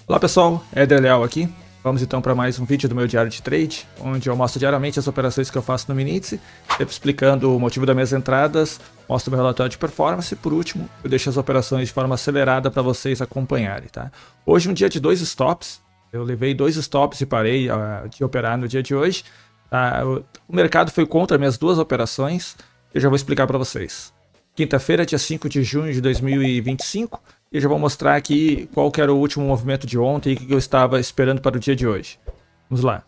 Olá pessoal, Éder Leal aqui. Vamos então para mais um vídeo do meu diário de trade, onde eu mostro diariamente as operações que eu faço no Minitize, sempre explicando o motivo das minhas entradas, mostro meu relatório de performance e por último eu deixo as operações de forma acelerada para vocês acompanharem, tá? Hoje é um dia de 2 stops, eu levei 2 stops e parei de operar no dia de hoje. Tá? O mercado foi contra minhas 2 operações, eu já vou explicar para vocês. Quinta-feira, dia 5 de junho de 2025, e já vou mostrar aqui qual que era o último movimento de ontem e o que eu estava esperando para o dia de hoje. Vamos lá.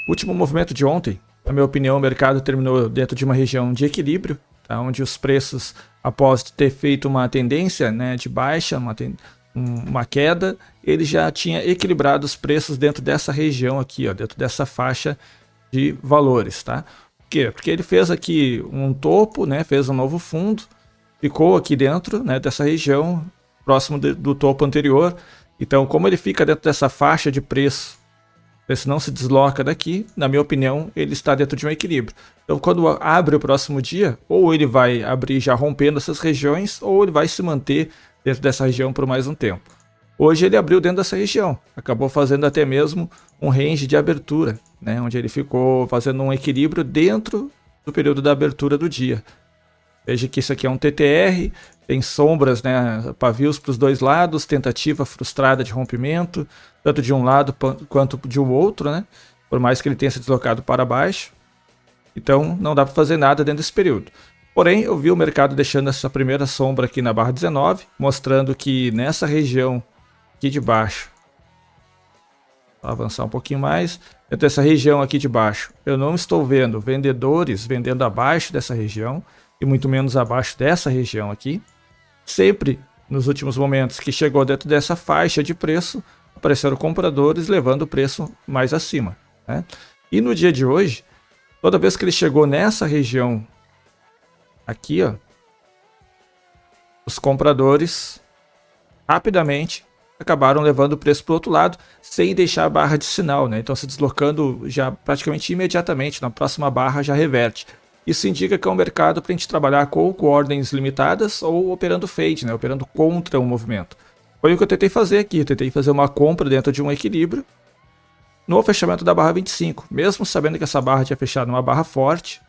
O último movimento de ontem, na minha opinião, o mercado terminou dentro de uma região de equilíbrio, tá? Onde os preços, após ter feito uma tendência, né, de baixa, uma queda, ele já tinha equilibrado os preços dentro dessa região aqui, ó, dentro dessa faixa de valores, tá? Por quê? Porque ele fez aqui um topo, né, fez um novo fundo, ficou aqui dentro, né, dessa região, próximo do topo anterior. Então, como ele fica dentro dessa faixa de preço, o preço não se desloca daqui, na minha opinião, ele está dentro de um equilíbrio. Então, quando abre o próximo dia, ou ele vai abrir já rompendo essas regiões, ou ele vai se manter dentro dessa região por mais um tempo. Hoje ele abriu dentro dessa região, acabou fazendo até mesmo um range de abertura, né, onde ele ficou fazendo um equilíbrio dentro do período da abertura do dia. Veja que isso aqui é um TTR, tem sombras, né, pavios para os dois lados, tentativa frustrada de rompimento, tanto de um lado quanto de um outro, né, por mais que ele tenha se deslocado para baixo. Então não dá para fazer nada dentro desse período. Porém, eu vi o mercado deixando essa primeira sombra aqui na barra 19, mostrando que nessa região aqui de baixo, vou avançar um pouquinho mais, dentro dessa região aqui de baixo, eu não estou vendo vendedores vendendo abaixo dessa região, e muito menos abaixo dessa região aqui. Sempre nos últimos momentos que chegou dentro dessa faixa de preço, apareceram compradores levando o preço mais acima, né? E no dia de hoje, toda vez que ele chegou nessa região aqui, ó, os compradores rapidamente acabaram levando o preço para o outro lado, sem deixar a barra de sinal, né? Então se deslocando já praticamente imediatamente, na próxima barra já reverte. Isso indica que é um mercado para a gente trabalhar com ordens limitadas ou operando fade, né? Operando contra um movimento. Foi o que eu tentei fazer aqui. Eu tentei fazer uma compra dentro de um equilíbrio no fechamento da barra 25. Mesmo sabendo que essa barra tinha fechado numa barra forte.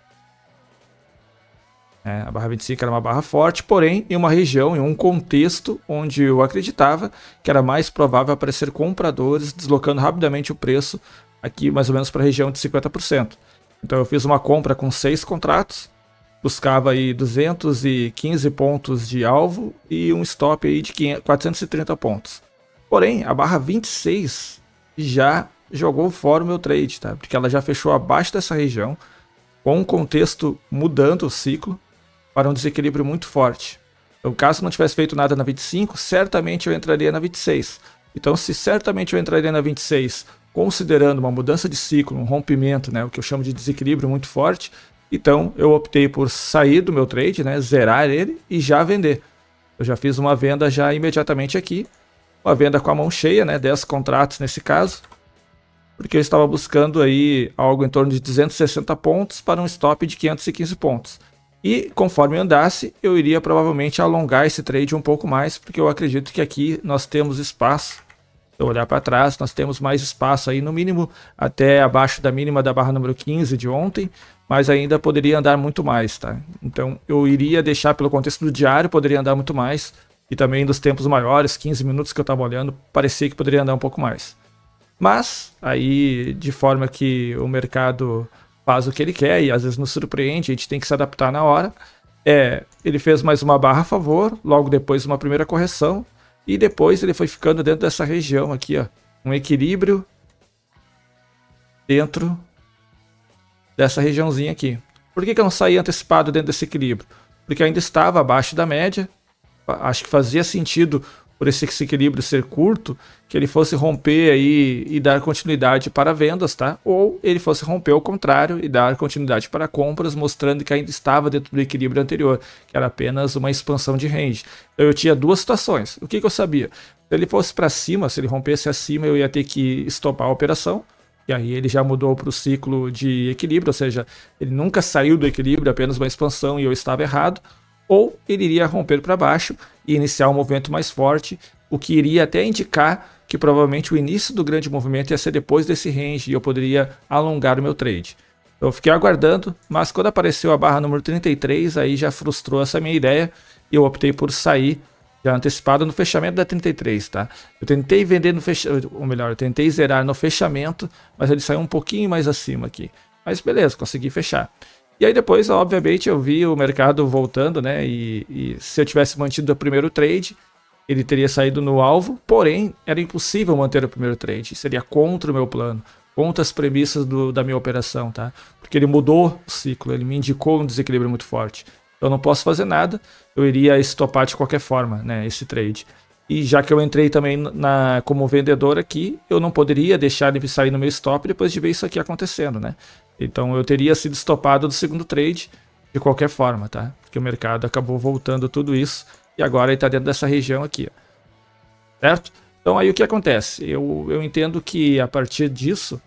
A barra 25 era uma barra forte, porém em uma região, em um contexto onde eu acreditava que era mais provável aparecer compradores deslocando rapidamente o preço aqui mais ou menos para a região de 50%. Então eu fiz uma compra com 6 contratos, buscava aí 215 pontos de alvo e um stop aí de 430 pontos. Porém, a barra 26 já jogou fora o meu trade, tá? Porque ela já fechou abaixo dessa região, com um contexto mudando o ciclo para um desequilíbrio muito forte. Então, caso não tivesse feito nada na 25, certamente eu entraria na 26. Então, se certamente eu entraria na 26, considerando uma mudança de ciclo, um rompimento, né, o que eu chamo de desequilíbrio muito forte, então eu optei por sair do meu trade, né, zerar ele e já vender. Eu já fiz uma venda já imediatamente aqui, uma venda com a mão cheia, né, 10 contratos nesse caso, porque eu estava buscando aí algo em torno de 260 pontos para um stop de 515 pontos. E conforme andasse, eu iria provavelmente alongar esse trade um pouco mais, porque eu acredito que aqui nós temos espaço. Se eu olhar para trás, nós temos mais espaço aí, no mínimo até abaixo da mínima da barra número 15 de ontem, mas ainda poderia andar muito mais, tá? Então eu iria deixar pelo contexto do diário, poderia andar muito mais, e também dos tempos maiores, 15 minutos que eu estava olhando, parecia que poderia andar um pouco mais. Mas aí, de forma que o mercado faz o que ele quer e às vezes nos surpreende, a gente tem que se adaptar na hora. Ele fez mais uma barra a favor, logo depois uma primeira correção, e depois ele foi ficando dentro dessa região aqui, ó, um equilíbrio dentro dessa regiãozinha aqui. Por que eu não saí antecipado dentro desse equilíbrio? Porque ainda estava abaixo da média. Acho que fazia sentido, por esse equilíbrio ser curto, que ele fosse romper aí e dar continuidade para vendas, tá? Ou ele fosse romper ao contrário e dar continuidade para compras, mostrando que ainda estava dentro do equilíbrio anterior, que era apenas uma expansão de range. Então eu tinha 2 situações. O que eu sabia? Se ele fosse para cima, se ele rompesse acima, eu ia ter que estopar a operação. E aí ele já mudou para o ciclo de equilíbrio, ou seja, ele nunca saiu do equilíbrio, apenas uma expansão e eu estava errado. Ou ele iria romper para baixo e iniciar um movimento mais forte o que iria até indicar que provavelmente o início do grande movimento ia ser depois desse range e eu poderia alongar o meu trade. Eu fiquei aguardando, mas quando apareceu a barra número 33, aí já frustrou essa minha ideia e eu optei por sair já antecipado no fechamento da 33, tá? Eu tentei vender no fechamento, ou melhor, eu tentei zerar no fechamento, mas ele saiu um pouquinho mais acima aqui. Mas beleza, consegui fechar. E aí depois, obviamente, eu vi o mercado voltando, né? E se eu tivesse mantido o primeiro trade, ele teria saído no alvo, porém, era impossível manter o primeiro trade. Seria contra o meu plano, contra as premissas da minha operação, tá? Porque ele mudou o ciclo, ele me indicou um desequilíbrio muito forte. Eu não posso fazer nada, eu iria estopar de qualquer forma, né, esse trade. E já que eu entrei também como vendedor aqui, eu não poderia deixar ele sair no meu stop depois de ver isso aqui acontecendo, né? Então eu teria sido estopado do segundo trade de qualquer forma, tá? Porque o mercado acabou voltando tudo isso e agora ele está dentro dessa região aqui, ó. Certo? Então aí o que acontece? Eu entendo que a partir disso,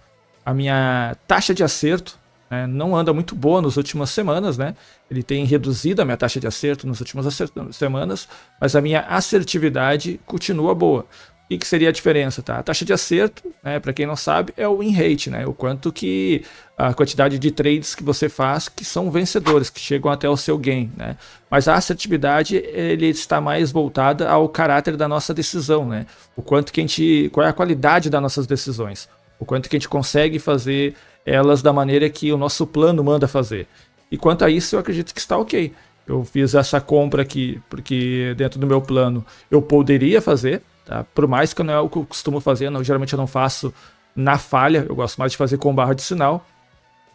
a minha taxa de acerto, né, não anda muito boa nas últimas semanas, né? Ele tem reduzido a minha taxa de acerto nas últimas semanas, mas a minha assertividade continua boa. O que seria a diferença, tá? A taxa de acerto, né, para quem não sabe, é o win rate, né? O quanto que a quantidade de trades que você faz que são vencedores, que chegam até o seu gain, né? Mas a assertividade, ele está mais voltada ao caráter da nossa decisão, né? O quanto que qual é a qualidade das nossas decisões, o quanto que a gente consegue fazer elas da maneira que o nosso plano manda fazer. E quanto a isso, eu acredito que está ok. Eu fiz essa compra aqui porque dentro do meu plano eu poderia fazer, tá? Por mais que não é o que eu costumo fazer, geralmente eu não faço na falha, eu gosto mais de fazer com barra de sinal.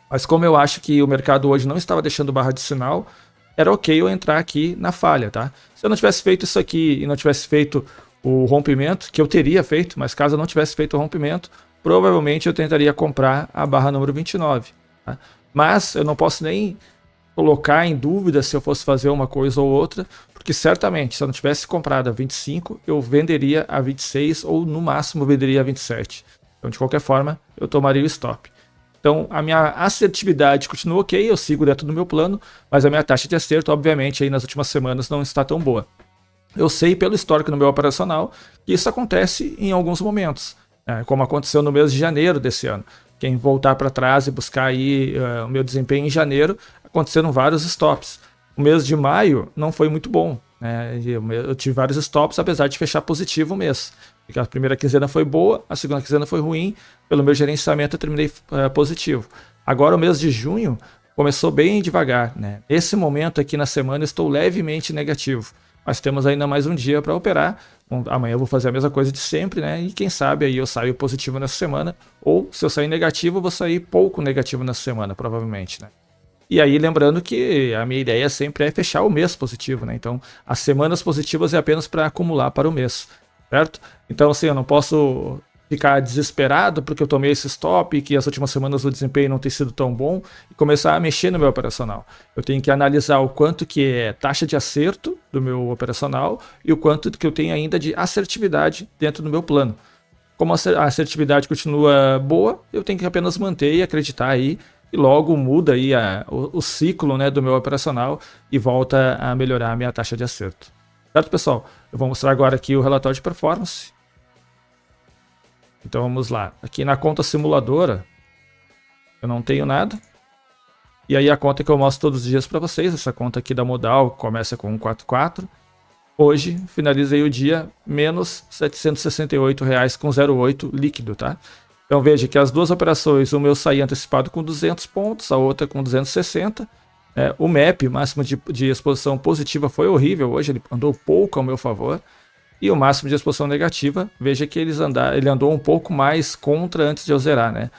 Mas como eu acho que o mercado hoje não estava deixando barra de sinal, era ok eu entrar aqui na falha, tá? Se eu não tivesse feito isso aqui e não tivesse feito o rompimento, que eu teria feito, mas caso eu não tivesse feito o rompimento, provavelmente eu tentaria comprar a barra número 29. Tá? Mas eu não posso nem colocar em dúvida se eu fosse fazer uma coisa ou outra, porque certamente se eu não tivesse comprado a 25, eu venderia a 26 ou no máximo venderia a 27. Então de qualquer forma eu tomaria o stop. Então a minha assertividade continua ok, eu sigo dentro do meu plano, mas a minha taxa de acerto obviamente aí nas últimas semanas não está tão boa. Eu sei pelo histórico no meu operacional que isso acontece em alguns momentos. Como aconteceu no mês de janeiro desse ano. Quem voltar para trás e buscar aí o meu desempenho em janeiro, aconteceram vários stops. O mês de maio não foi muito bom, né? Eu tive vários stops, apesar de fechar positivo o mês. Porque a primeira quinzena foi boa, a segunda quinzena foi ruim. Pelo meu gerenciamento eu terminei positivo. Agora o mês de junho começou bem devagar, né? Nesse momento aqui na semana eu estou levemente negativo. Mas temos ainda mais um dia para operar. Amanhã eu vou fazer a mesma coisa de sempre, né? E quem sabe aí eu saio positivo nessa semana. Ou se eu sair negativo, eu vou sair pouco negativo nessa semana, provavelmente, né? E aí lembrando que a minha ideia sempre é fechar o mês positivo, né? Então as semanas positivas é apenas para acumular para o mês, certo? Então assim, eu não posso ficar desesperado porque eu tomei esse stop e que as últimas semanas o desempenho não tem sido tão bom e começar a mexer no meu operacional. Eu tenho que analisar o quanto que é taxa de acerto do meu operacional e o quanto que eu tenho ainda de assertividade dentro do meu plano. Como a assertividade continua boa, eu tenho que apenas manter e acreditar aí e logo muda aí o ciclo, né, do meu operacional e volta a melhorar a minha taxa de acerto. Certo, pessoal? Eu vou mostrar agora aqui o relatório de performance. Então vamos lá. Aqui na conta simuladora, eu não tenho nada. E aí a conta que eu mostro todos os dias para vocês, essa conta aqui da Modal, começa com 144. Hoje, finalizei o dia menos R$ 768,08 líquido, tá? Então veja que as duas operações, uma eu saí antecipado com 200 pontos, a outra com 260. O MAP, máximo de exposição positiva, foi horrível hoje, ele andou pouco ao meu favor. E o máximo de exposição negativa, veja que ele andou um pouco mais contra antes de eu zerar, né?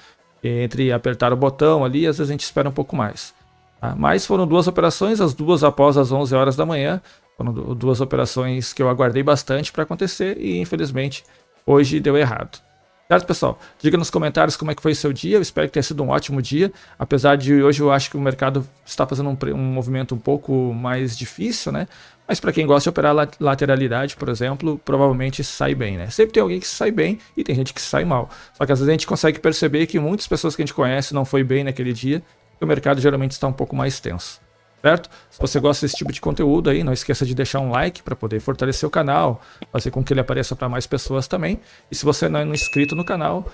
Entre apertar o botão ali, às vezes a gente espera um pouco mais. Tá? Mas foram duas operações, as duas após as 11 horas da manhã. Foram duas operações que eu aguardei bastante para acontecer e infelizmente hoje deu errado. Certo, pessoal? Diga nos comentários como é que foi o seu dia, eu espero que tenha sido um ótimo dia. Apesar de hoje eu acho que o mercado está fazendo um movimento um pouco mais difícil, né? Mas para quem gosta de operar lateralidade, por exemplo, provavelmente sai bem, né? Sempre tem alguém que sai bem e tem gente que sai mal. Só que às vezes a gente consegue perceber que muitas pessoas que a gente conhece não foi bem naquele dia e o mercado geralmente está um pouco mais tenso. certo? Se você gosta desse tipo de conteúdo aí, não esqueça de deixar um like para poder fortalecer o canal, fazer com que ele apareça para mais pessoas também. E se você não é inscrito no canal,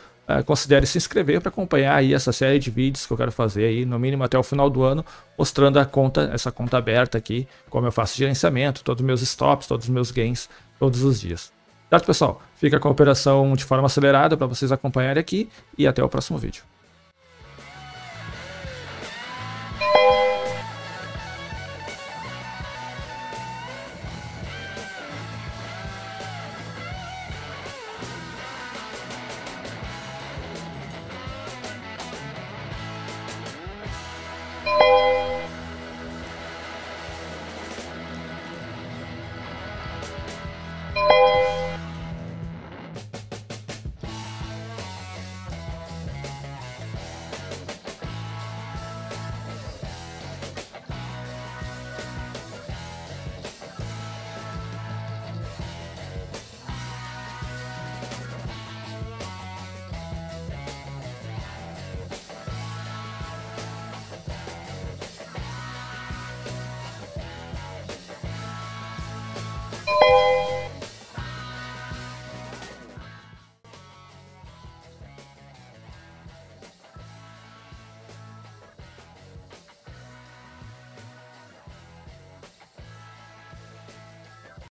considere se inscrever para acompanhar aí essa série de vídeos que eu quero fazer aí, no mínimo até o final do ano, mostrando essa conta aberta aqui, como eu faço gerenciamento, todos os meus stops, todos os meus gains, todos os dias. Certo, pessoal? Fica com a operação de forma acelerada para vocês acompanharem aqui e até o próximo vídeo.